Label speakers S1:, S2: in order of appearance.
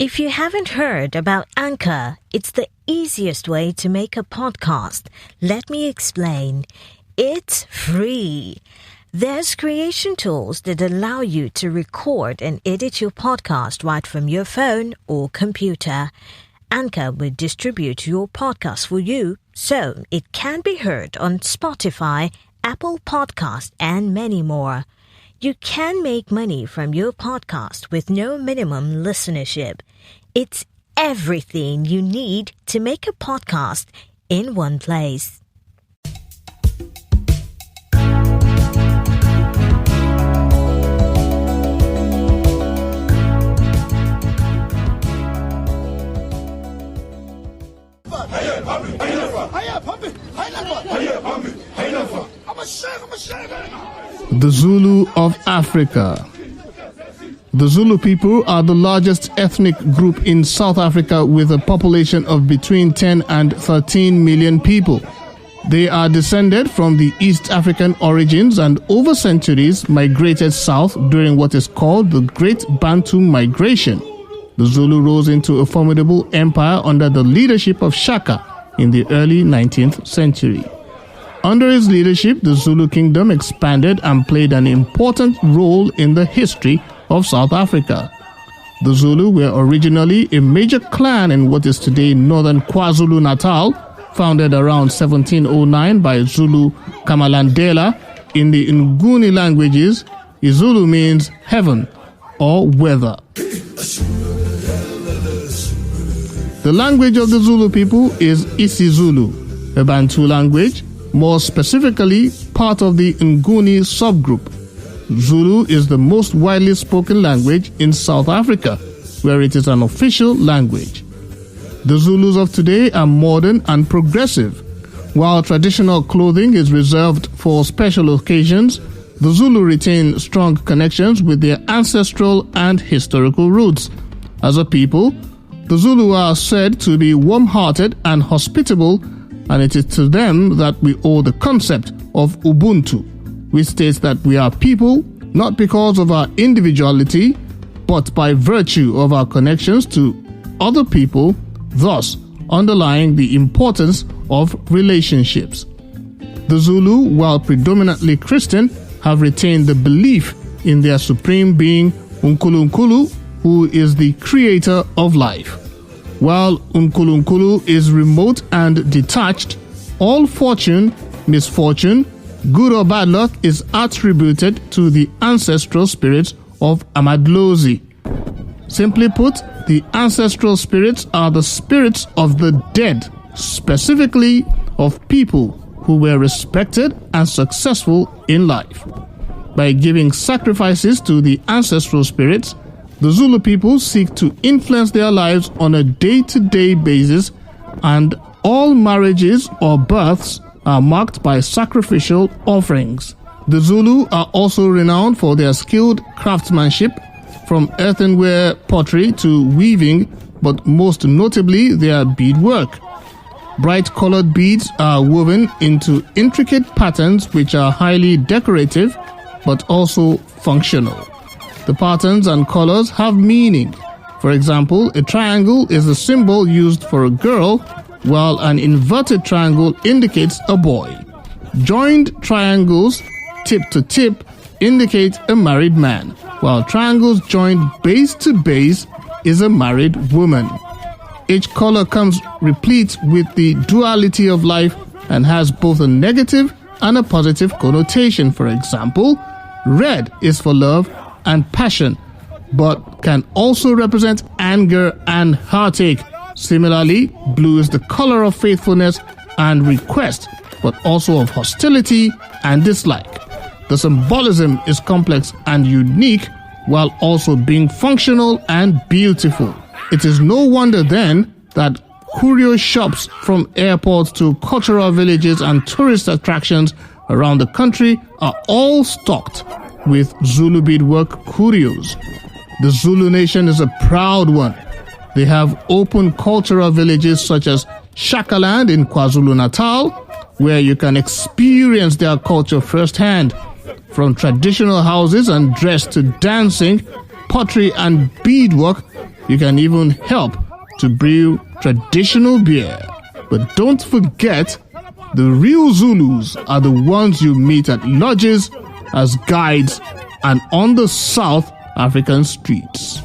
S1: If you haven't heard about Anchor, it's the easiest way to make a podcast. Let me explain. It's free. There's creation tools that allow you to record and edit your podcast right from your phone or computer. Anchor will distribute your podcast for you so it can be heard on Spotify, Apple Podcasts, and many more. You can make money from your podcast with no minimum listenership. It's everything you need to make a podcast in one place.
S2: The Zulu of Africa. The Zulu people are the largest ethnic group in South Africa with a population of between 10 and 13 million people. They are descended from the East African origins and over centuries migrated south during what is called the Great Bantu Migration. The Zulu rose into a formidable empire under the leadership of Shaka in the early 19th century. Under his leadership, the Zulu kingdom expanded and played an important role in the history of South Africa. The Zulu were originally a major clan in what is today northern KwaZulu-Natal, founded around 1709 by Zulu Kamalandela. In the Nguni languages, Zulu means heaven or weather. The language of the Zulu people is isiZulu, a Bantu language, more specifically part of the Nguni subgroup. Zulu is the most widely spoken language in South Africa, where it is an official language. The Zulus of today are modern and progressive. While traditional clothing is reserved for special occasions, the Zulu retain strong connections with their ancestral and historical roots. As a people, the Zulu are said to be warm-hearted and hospitable, and it is to them that we owe the concept of Ubuntu, which states that we are people not because of our individuality, but by virtue of our connections to other people, thus underlying the importance of relationships. The Zulu, while predominantly Christian, have retained the belief in their supreme being, Unkulunkulu, who is the creator of life. While Unkulunkulu is remote and detached, all fortune, misfortune, good or bad luck is attributed to the ancestral spirits of Amadlozi. Simply put, the ancestral spirits are the spirits of the dead, specifically of people who were respected and successful in life. By giving sacrifices to the ancestral spirits, the Zulu people seek to influence their lives on a day-to-day basis, and all marriages or births are marked by sacrificial offerings. The Zulu are also renowned for their skilled craftsmanship, from earthenware pottery to weaving, but most notably their beadwork. Bright-colored beads are woven into intricate patterns which are highly decorative, but also functional. The patterns and colors have meaning. For example, a triangle is a symbol used for a girl, while an inverted triangle indicates a boy. Joined triangles, tip to tip, indicate a married man, while triangles joined base to base is a married woman. Each color comes replete with the duality of life and has both a negative and a positive connotation. For example, red is for love and passion, but can also represent anger and heartache. Similarly, blue is the color of faithfulness and request, but also of hostility and dislike. The symbolism is complex and unique, while also being functional and beautiful. It is no wonder then that curio shops from airports to cultural villages and tourist attractions around the country are all stocked with Zulu beadwork curios. The Zulu nation is a proud one. They have open cultural villages such as Shaka land in KwaZulu-Natal, where you can experience their culture firsthand. From traditional houses and dress to dancing, pottery and beadwork, You can even help to brew traditional beer. But don't forget, the real Zulus are the ones you meet at lodges, as guides, and on the South African streets.